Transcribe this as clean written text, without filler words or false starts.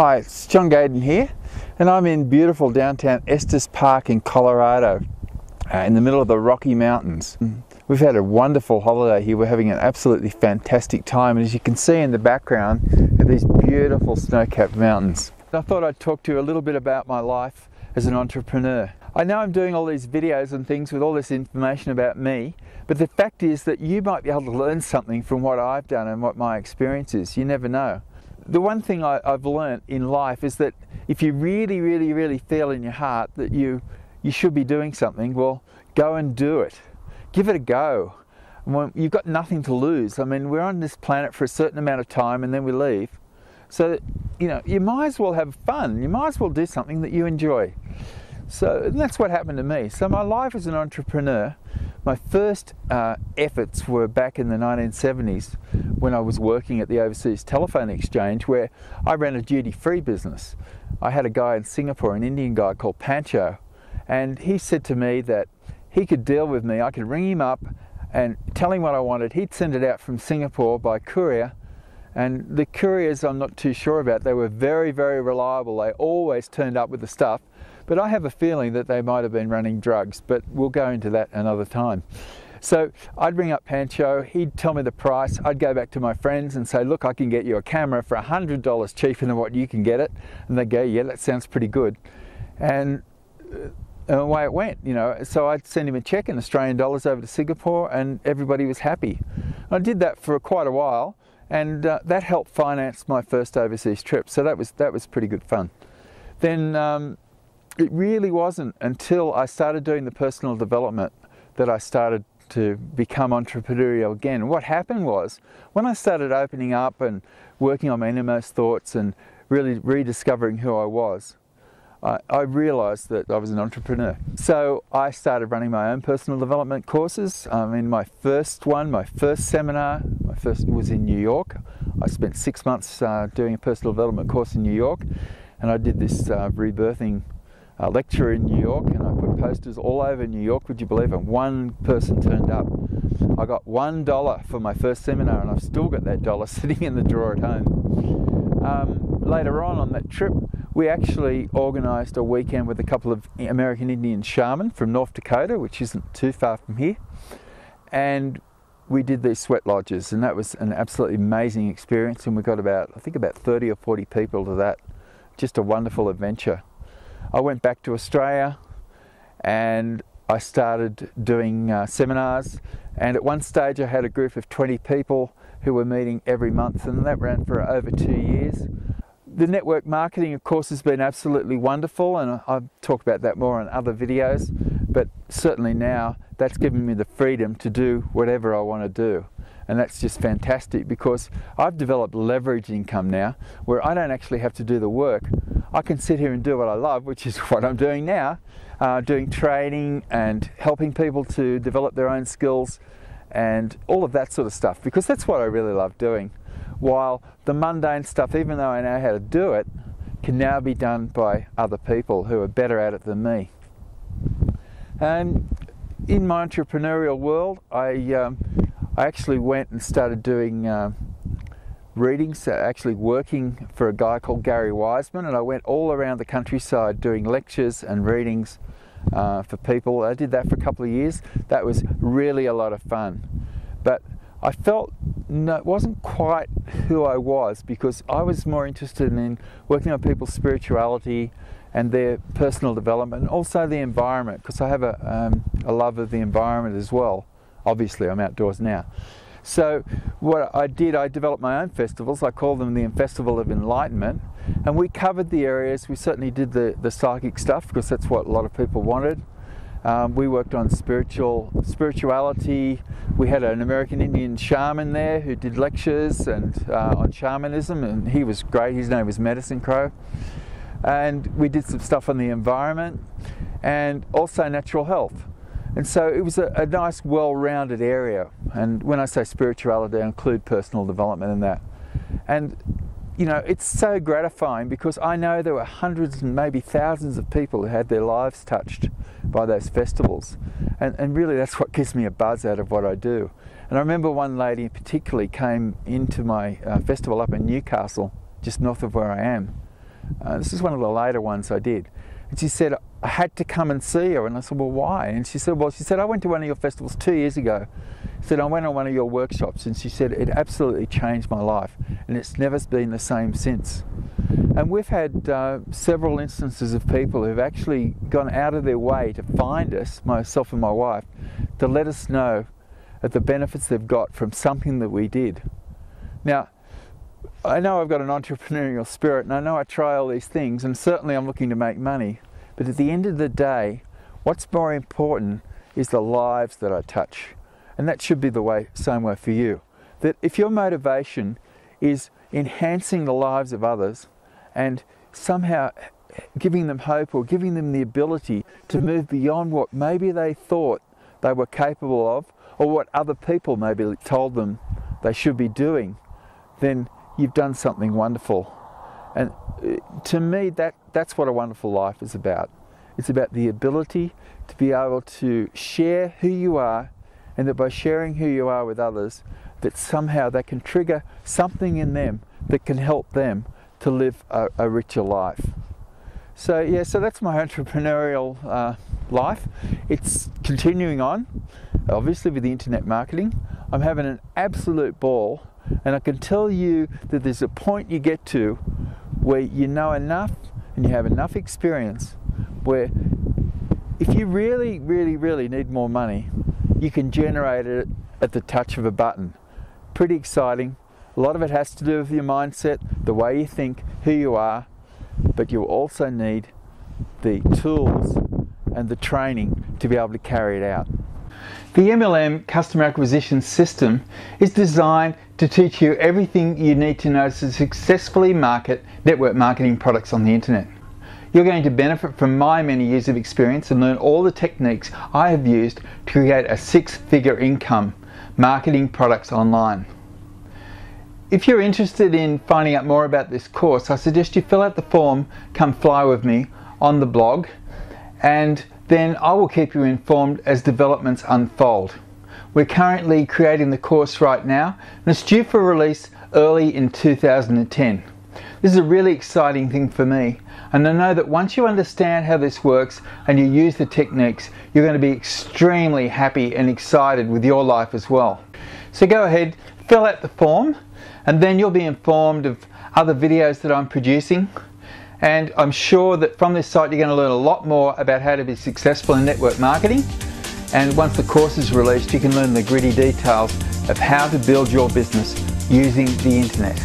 Hi, it's John Gaden here, and I'm in beautiful downtown Estes Park in Colorado, in the middle of the Rocky Mountains. We've had a wonderful holiday here. We're having an absolutely fantastic time, and as you can see in the background are these beautiful snow-capped mountains. I thought I'd talk to you a little bit about my life as an entrepreneur. I know I'm doing all these videos and things with all this information about me, but the fact is that you might be able to learn something from what I've done and what my experience is. You never know. The one thing I've learned in life is that if you really feel in your heart that you should be doing something, well, go and do it. Give it a go. You've got nothing to lose. I mean, we're on this planet for a certain amount of time and then we leave. So, you know, you might as well have fun. You might as well do something that you enjoy. So that's what happened to me. So my life as an entrepreneur, my first efforts were back in the 1970s when I was working at the Overseas Telephone Exchange, where I ran a duty-free business. I had a guy in Singapore, an Indian guy called Pancho, and he said to me that he could deal with me. I could ring him up and tell him what I wanted. He'd send it out from Singapore by courier, and the couriers I'm not too sure about. They were very reliable. They always turned up with the stuff. But I have a feeling that they might have been running drugs, but we'll go into that another time. So I'd ring up Pancho, he'd tell me the price, I'd go back to my friends and say, look, I can get you a camera for $100 cheaper than what you can get it. And they'd go, yeah, that sounds pretty good. And away it went, you know. So I'd send him a check in Australian dollars over to Singapore and everybody was happy. I did that for quite a while, and that helped finance my first overseas trip. So that was pretty good fun. Then it really wasn't until I started doing the personal development that I started to become entrepreneurial again. What happened was, when I started opening up and working on my innermost thoughts and really rediscovering who I was, I realized that I was an entrepreneur. So I started running my own personal development courses. In my first seminar, was in New York. I spent 6 months doing a personal development course in New York, and I did this rebirthing lecture in New York, and I put posters all over New York, would you believe it? One person turned up. I got $1 for my first seminar, and I've still got that dollar sitting in the drawer at home. Later on that trip, we actually organised a weekend with a couple of American Indian shaman from North Dakota, which isn't too far from here, and we did these sweat lodges, and that was an absolutely amazing experience, and we got I think about 30 or 40 people to that. Just a wonderful adventure. I went back to Australia and I started doing seminars, and at one stage I had a group of 20 people who were meeting every month, and that ran for over 2 years. The network marketing, of course, has been absolutely wonderful, and I'll talk about that more in other videos, but certainly now that's given me the freedom to do whatever I want to do. And that's just fantastic, because I've developed leverage income now where I don't actually have to do the work. I can sit here and do what I love, which is what I'm doing now, doing training and helping people to develop their own skills and all of that sort of stuff, because that's what I really love doing. While the mundane stuff, even though I know how to do it, can now be done by other people who are better at it than me. And in my entrepreneurial world, I actually went and started doing readings, actually working for a guy called Gary Wiseman, and I went all around the countryside doing lectures and readings for people. I did that for a couple of years. That was really a lot of fun. But I felt it wasn't quite who I was, because I was more interested in working on people's spirituality and their personal development, and also the environment, because I have a love of the environment as well. Obviously, I'm outdoors now. So what I did, I developed my own festivals. I call them the Festival of Enlightenment, and we covered the areas. We certainly did the psychic stuff, because that's what a lot of people wanted. We worked on spirituality. We had an American Indian shaman there who did lectures and on shamanism, and he was great. His name was Medicine Crow. And we did some stuff on the environment and also natural health. And so it was a nice, well-rounded area. And when I say spirituality, I include personal development in that. And, you know, it's so gratifying, because I know there were hundreds and maybe thousands of people who had their lives touched by those festivals. And really that's what gives me a buzz out of what I do. And I remember one lady particularly came into my festival up in Newcastle, just north of where I am. This is one of the later ones I did. And she said, I had to come and see her. And I said, well, why? And she said, I went to one of your festivals 2 years ago. She said, I went on one of your workshops, and she said, it absolutely changed my life, and it's never been the same since. And we've had several instances of people who've actually gone out of their way to find us, myself and my wife, to let us know of the benefits they've got from something that we did. Now, I know I've got an entrepreneurial spirit, and I know I try all these things, and certainly I'm looking to make money, but at the end of the day, what's more important is the lives that I touch. And that should be the same way for you. That if your motivation is enhancing the lives of others and somehow giving them hope or giving them the ability to move beyond what maybe they thought they were capable of, or what other people maybe told them they should be doing, then you've done something wonderful. And to me, that's what a wonderful life is about. It's about the ability to be able to share who you are, and that by sharing who you are with others, that somehow that can trigger something in them that can help them to live a richer life. So yeah, so that's my entrepreneurial life. It's continuing on, obviously, with the internet marketing. I'm having an absolute ball, and I can tell you that there's a point you get to where you know enough and you have enough experience where if you really, really, really need more money, you can generate it at the touch of a button. Pretty exciting. A lot of it has to do with your mindset, the way you think, who you are, but you also need the tools and the training to be able to carry it out. The MLM customer acquisition system is designed to teach you everything you need to know to successfully market network marketing products on the internet. You're going to benefit from my many years of experience and learn all the techniques I have used to create a six-figure income marketing products online. If you're interested in finding out more about this course, I suggest you fill out the form, Come Fly With Me, on the blog, and then I will keep you informed as developments unfold. We're currently creating the course right now, and it's due for release early in 2010. This is a really exciting thing for me, and I know that once you understand how this works and you use the techniques, you're going to be extremely happy and excited with your life as well. So go ahead, fill out the form, and then you'll be informed of other videos that I'm producing. And I'm sure that from this site you're going to learn a lot more about how to be successful in network marketing. And once the course is released, you can learn the gritty details of how to build your business using the internet.